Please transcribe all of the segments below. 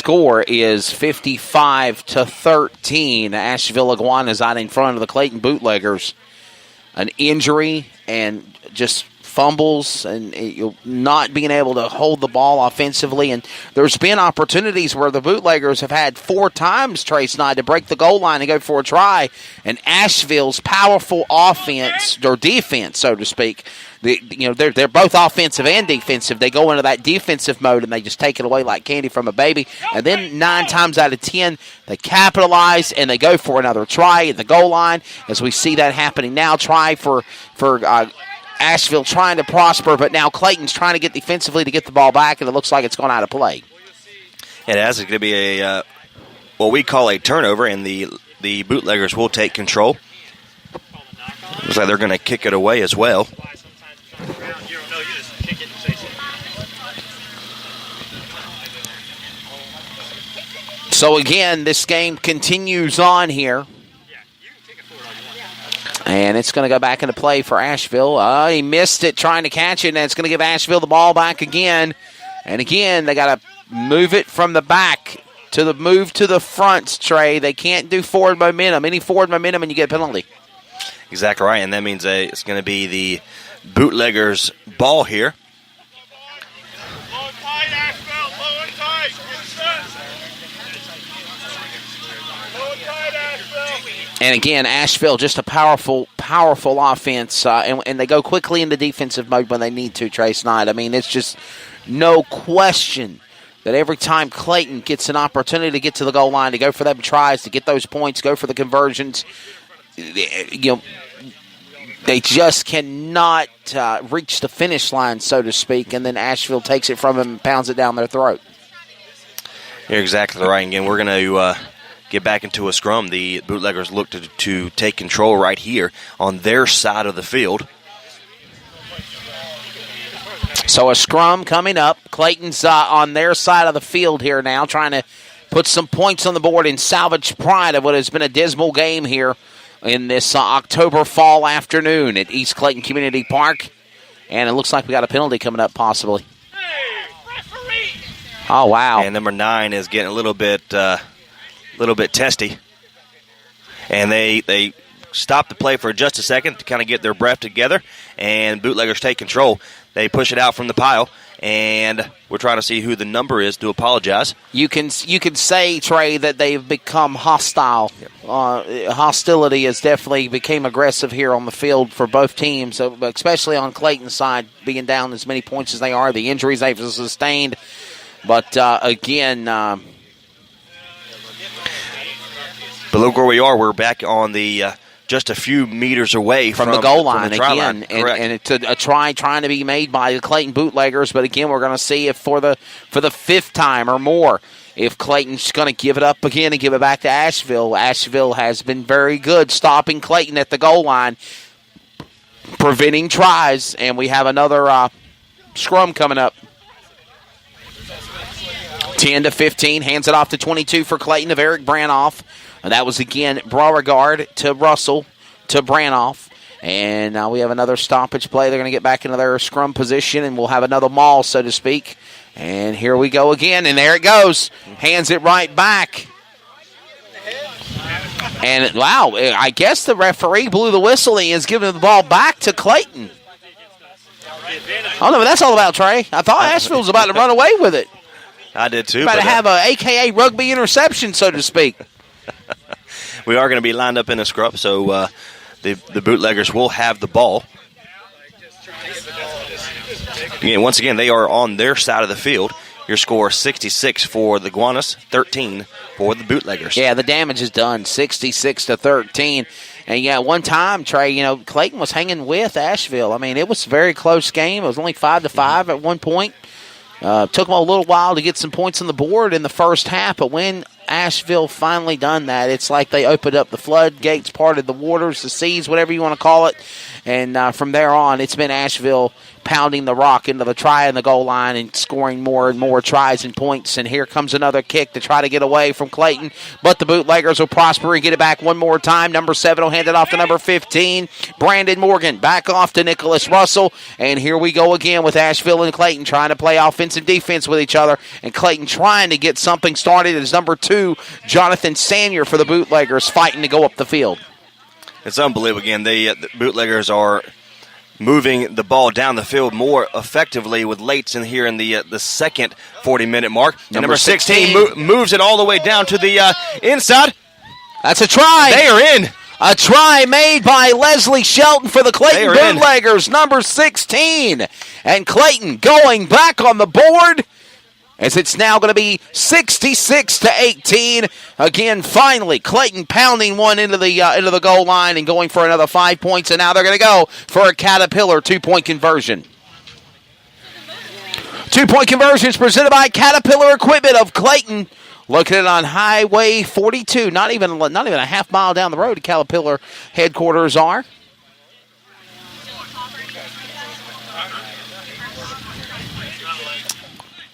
score is 55-13. Asheville Iguanas out in front of the Clayton Bootleggers. An injury and just fumbles and not being able to hold the ball offensively. And there's been opportunities where the Bootleggers have had 4 times, Trace Knight, to break the goal line and go for a try. And Asheville's powerful offense, or defense, so to speak, they're both offensive and defensive. They go into that defensive mode and they just take it away like candy from a baby. And then 9 times out of 10, they capitalize and they go for another try at the goal line. As we see that happening now, try for Asheville trying to prosper, but now Clayton's trying to get defensively to get the ball back, and it looks like it's gone out of play. It is going to be a what we call a turnover, and the Bootleggers will take control. Looks like they're going to kick it away as well. So again, this game continues on here. And it's going to go back into play for Asheville. He missed it trying to catch it, and it's going to give Asheville the ball back again. And again, they got to move it from the back to the move to the front, Trey. They can't do forward momentum. Any forward momentum, and you get a penalty. Exactly right, and that means it's going to be the Bootleggers' ball here. Low and tight, Asheville. Low and tight. Low and tight, Asheville. And again, Asheville, just a powerful offense, and they go quickly into defensive mode when they need to, Trace Knight. I mean, it's just no question that every time Clayton gets an opportunity to get to the goal line, to go for them tries, to get those points, go for the conversions, they just cannot reach the finish line, so to speak, and then Asheville takes it from them and pounds it down their throat. You're exactly right. Again, we're going to get back into a scrum. The Bootleggers look to take control right here on their side of the field. So a scrum coming up. Clayton's on their side of the field here now, trying to put some points on the board and salvage pride of what has been a dismal game here in this October fall afternoon at East Clayton Community Park. And it looks like we got a penalty coming up possibly. Oh, wow. And number 9 is getting a little bit testy. And they stop the play for just a second to kind of get their breath together, and Bootleggers take control. They push it out from the pile, and we're trying to see who the number is to apologize. You can say, Trey, that they've become hostile. Yep. Hostility has definitely became aggressive here on the field for both teams, especially on Clayton's side, being down as many points as they are, the injuries they've sustained. But, again... But look where we are. We're back on the just a few meters away from the goal line again. And it's a try trying to be made by the Clayton Bootleggers. But again, we're going to see if for the 5th time or more, if Clayton's going to give it up again and give it back to Asheville. Asheville has been very good stopping Clayton at the goal line, preventing tries, and we have another scrum coming up. 10-15, hands it off to 22 for Clayton of Eric Branoff. And that was, again, Beauregard to Russell to Branoff. And now we have another stoppage play. They're going to get back into their scrum position, and we'll have another maul, so to speak. And here we go again, and there it goes. Hands it right back. And, wow, I guess the referee blew the whistle and is giving the ball back to Clayton. I don't know what that's all about, Trey. I thought Asheville was about to run away with it. I did too. About to have a AKA rugby interception, so to speak. We are going to be lined up in a scrum, so the Bootleggers will have the ball. Once again, they are on their side of the field. Your score 66 for the Iguanas, 13 for the Bootleggers. Yeah, the damage is done, 66-13. And yeah, one time, Trey, Clayton was hanging with Asheville. I mean, it was a very close game. It was only 5-5 at one point. Took them a little while to get some points on the board in the first half, but when Asheville finally done that, it's like they opened up the floodgates, parted the waters, the seas, whatever you want to call it, and from there on, it's been Asheville pounding the rock into the try and the goal line and scoring more and more tries and points. And here comes another kick to try to get away from Clayton, but the Bootleggers will prosper and get it back one more time. Number 7 will hand it off to number 15, Brandon Morgan. Back off to Nicholas Russell, and here we go again with Asheville and Clayton trying to play offensive defense with each other, and Clayton trying to get something started as number 2, Jonathan Sanier for the Bootleggers, fighting to go up the field. It's unbelievable. Again, the Bootleggers are moving the ball down the field more effectively with Lates in here in the second 40-minute mark. Number 16 moves it all the way down to the inside. That's a try. They are in. A try made by Leslie Shelton for the Clayton Bootleggers, number 16. And Clayton going back on the board as it's now going to be 66-18. Again, finally, Clayton pounding one into the goal line and going for another 5 points, and now they're going to go for a Caterpillar 2-point conversion. 2-point conversions presented by Caterpillar Equipment of Clayton. Located on Highway 42, not even a half mile down the road, Caterpillar headquarters are.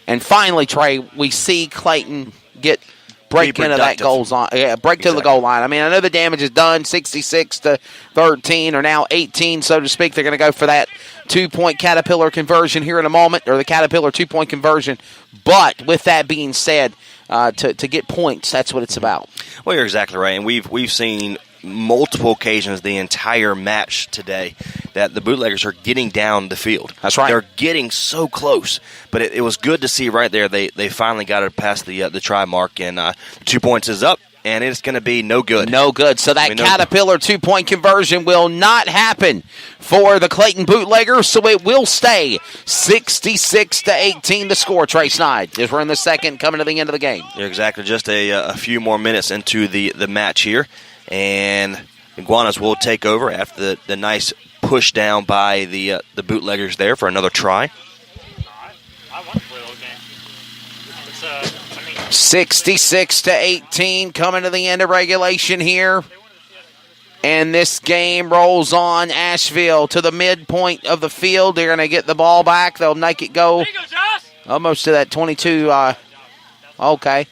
And finally, Trey, we see Clayton break into that break to the goal line. I mean, I know the damage is done, 66-13, or now 18, so to speak. They're going to go for that 2-point Caterpillar conversion here in a moment, or the Caterpillar 2-point conversion. But with that being said, to get points, that's what it's about. Well, you're exactly right, and we've seen multiple occasions the entire match today that the Bootleggers are getting down the field. That's right. They're getting so close, but it was good to see right there. They finally got it past the try mark, and 2 points is up, and it's going to be no good. No good. So that Caterpillar 2-point conversion will not happen for the Clayton Bootleggers, so it will stay 66-18 to score, Trey Snide, as we're in the second, coming to the end of the game. You're exactly. Just a few more minutes into the match here, and Iguanas will take over after the nice push down by the Bootleggers there for another try. I want to play the whole game. 66-18 coming to the end of regulation here. And this game rolls on. Asheville to the midpoint of the field. They're going to get the ball back. They'll make it go almost to that 22. Okay.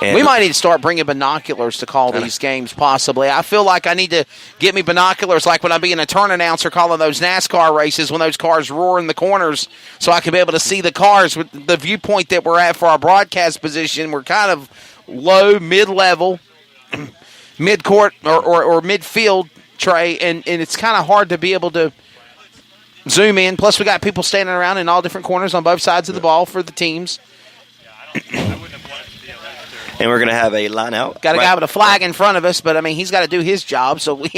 And we might need to start bringing binoculars to call these games, possibly. I feel like I need to get me binoculars like when I'm being a turn announcer calling those NASCAR races when those cars roar in the corners so I can be able to see the cars. With the viewpoint that we're at for our broadcast position, we're kind of low, mid-level, mid-court or midfield, Trey, and it's kind of hard to be able to zoom in. Plus, we got people standing around in all different corners on both sides of the ball for the teams. And we're going to have a line out. Got a guy with a flag in front of us, but, I mean, he's got to do his job, so we...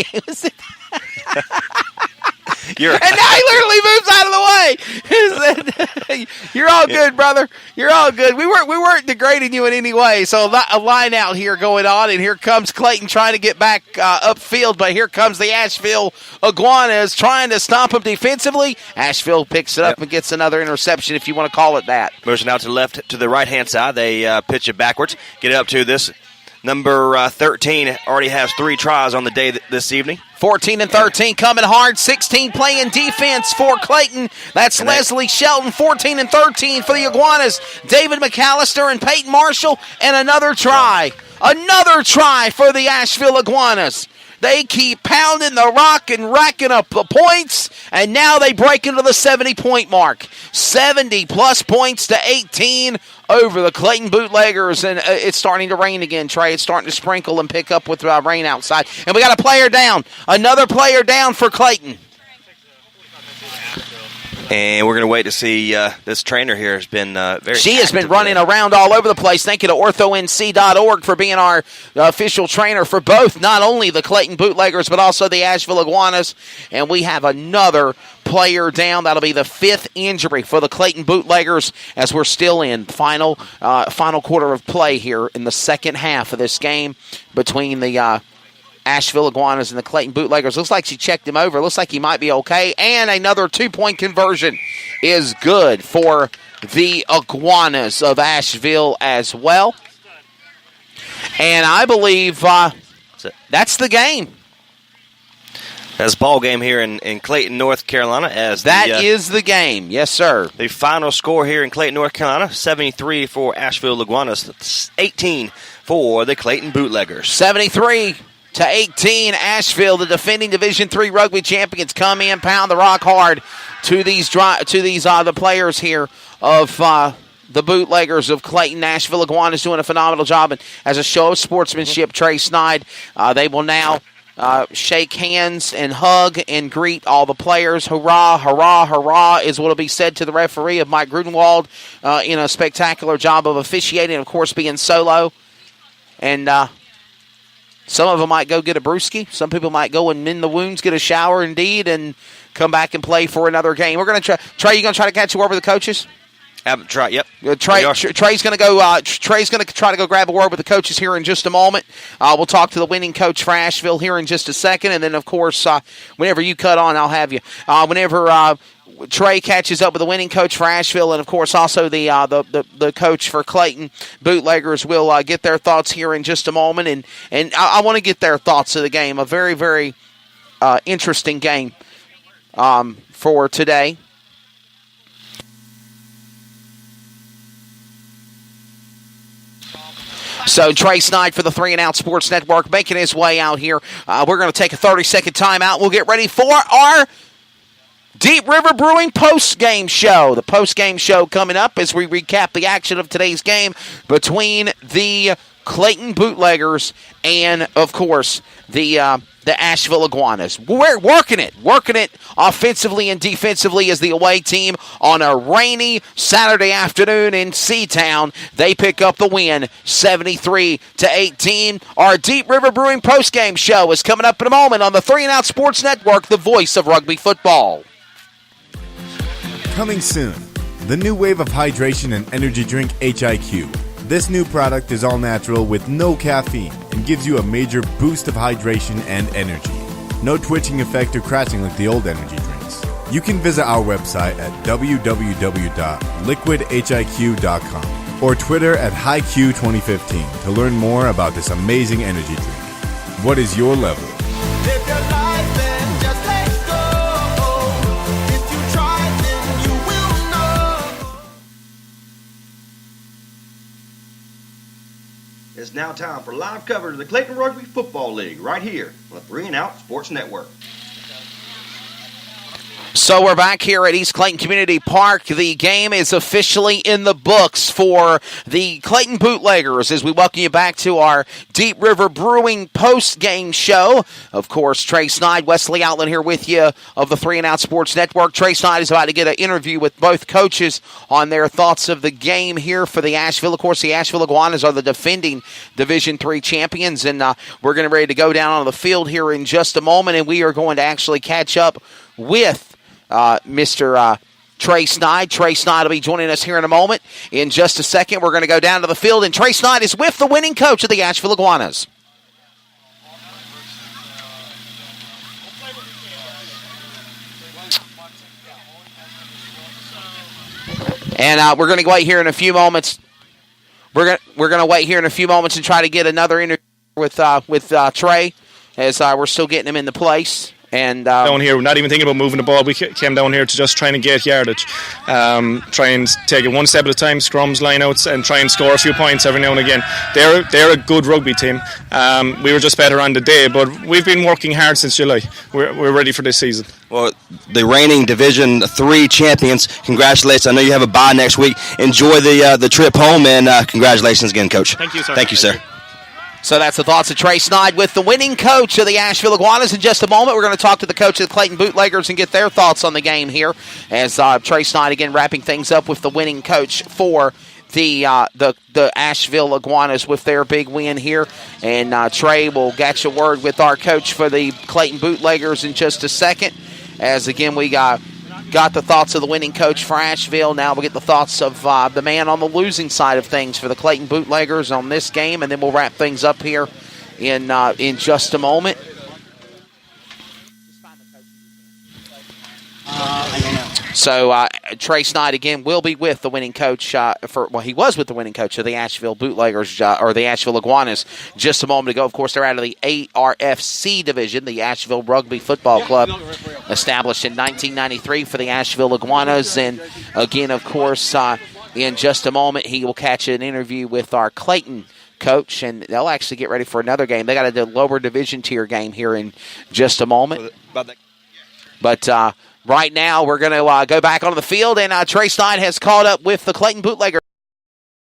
And now he literally moves out of the way. You're all good, brother. You're all good. We weren't degrading you in any way. So a line out here going on, and here comes Clayton trying to get back upfield, but here comes the Asheville Iguanas trying to stop him defensively. Asheville picks it up and gets another interception, if you want to call it that. Motion out to the left, to the right-hand side. They pitch it backwards. Get it up to this. Number 13 already has 3 tries on the day this evening. 14 and 13 coming hard. 16 playing defense for Clayton. That's Leslie Shelton. 14 and 13 for the Iguanas. David McAllister and Peyton Marshall. And another try. Another try for the Asheville Iguanas. They keep pounding the rock and racking up the points, and now they break into the 70-point mark. 70-plus points to 18 over the Clayton Bootleggers, and it's starting to rain again, Trey. It's starting to sprinkle and pick up with rain outside. And we got a player down. Another player down for Clayton. And we're going to wait to see this trainer here has been very She has been running around all over the place. Thank you to orthonc.org for being our official trainer for both, not only the Clayton Bootleggers, but also the Asheville Iguanas. And we have another player down. That'll be the 5th injury for the Clayton Bootleggers as we're still in final quarter of play here in the second half of this game between the Asheville Iguanas and the Clayton Bootleggers. Looks like she checked him over. Looks like he might be okay. And another 2-point conversion is good for the Iguanas of Asheville as well. And I believe that's the game. That's a ball game here in Clayton, North Carolina. That is the game. Yes, sir. The final score here in Clayton, North Carolina, 73 for Asheville Iguanas, 18 for the Clayton Bootleggers. 73-18, Asheville, the defending Division III rugby champions, come in, pound the rock hard to these the players here of the Bootleggers of Clayton. Asheville Iguanas doing a phenomenal job, and as a show of sportsmanship, Trey Snide, they will now shake hands and hug and greet all the players. Hurrah, hurrah, hurrah is what will be said to the referee of Mike Grudenwald in a spectacular job of officiating, of course, being solo. And some of them might go get a brewski. Some people might go and mend the wounds, get a shower indeed, and come back and play for another game. We're going to try. Trey, you going to try to catch a word with the coaches? Try, yep. Trey's going to go. Trey's going to try to go grab a word with the coaches here in just a moment. We'll talk to the winning coach for Asheville here in just a second, and then of course, whenever you cut on, I'll have you. Whenever Trey catches up with the winning coach for Asheville, and of course also the coach for Clayton Bootleggers will get their thoughts here in just a moment, and I want to get their thoughts of the game. A very, very interesting game for today. So Trey Snide for the 3 and Out Sports Network making his way out here. We're going to take a 30-second timeout. We'll get ready for our Deep River Brewing post-game show. The post-game show coming up as we recap the action of today's game between the Clayton Bootleggers and, of course, the Asheville Iguanas. We're working it offensively and defensively as the away team on a rainy Saturday afternoon in Seatown. They pick up the win, 73-18. Our Deep River Brewing postgame show is coming up in a moment on the 3 and Out Sports Network, the voice of rugby football. Coming soon, the new wave of hydration and energy drink HIQ. This new product is all natural with no caffeine and gives you a major boost of hydration and energy. No twitching effect or crashing like the old energy drinks. You can visit our website at www.liquidhiq.com or Twitter at HiQ2015 to learn more about this amazing energy drink. What is your level? Live your life and just let go. If you try, then you will know. It's now time for live coverage of the Clayton Rugby Football League right here on the 3 and Out Sports Network. So we're back here at East Clayton Community Park. The game is officially in the books for the Clayton Bootleggers as we welcome you back to our Deep River Brewing post-game show. Of course, Trey Snide, Wesley Outland here with you of the 3 and Out Sports Network. Trey Snide is about to get an interview with both coaches on their thoughts of the game here for the Asheville. Of course, the Asheville Iguanas are the defending Division III champions, and we're going to ready to go down on the field here in just a moment, and we are going to actually catch up with Mr. Trey Snide. Trey Snide will be joining us here in a moment. In just a second, we're going to go down to the field, and Trey Snide is with the winning coach of the Asheville Iguanas. And we're going to wait here in a few moments. We're going to wait here in a few moments and try to get another interview with Trey as we're still getting him in the place. And down here, we're not even thinking about moving the ball. We came down here to just try and get yardage, try and take it one step at a time, scrums, lineouts, and try and score a few points every now and again. They're a good rugby team. We were just better on the day, but we've been working hard since July. We're ready for this season. Well, the reigning Division III champions, congratulations. I know you have a bye next week. Enjoy the trip home, and congratulations again, Coach. Thank you, sir. Thank you, sir. So that's the thoughts of Trey Snide with the winning coach of the Asheville Iguanas. In just a moment, we're going to talk to the coach of the Clayton Bootleggers and get their thoughts on the game here. As Trey Snide again wrapping things up with the winning coach for the Asheville Iguanas with their big win here. And Trey will get a word with our coach for the Clayton Bootleggers in just a second. As again we got the thoughts of the winning coach for Asheville. Now we'll get the thoughts of the man on the losing side of things for the Clayton Bootleggers on this game, and then we'll wrap things up here in just a moment. So Trace Knight again will be with the winning coach he was with the winning coach of the Asheville Bootleggers or the Asheville Iguanas just a moment ago. Of course, they're out of the ARFC division, the Asheville Rugby Football Club, established in 1993 for the Asheville Iguanas. And again, of course, in just a moment, he will catch an interview with our Clayton coach, and they'll actually get ready for another game. They got a lower division tier game here in just a moment. But right now, we're going to go back onto the field, and Trace Knight has caught up with the Clayton Bootleggers.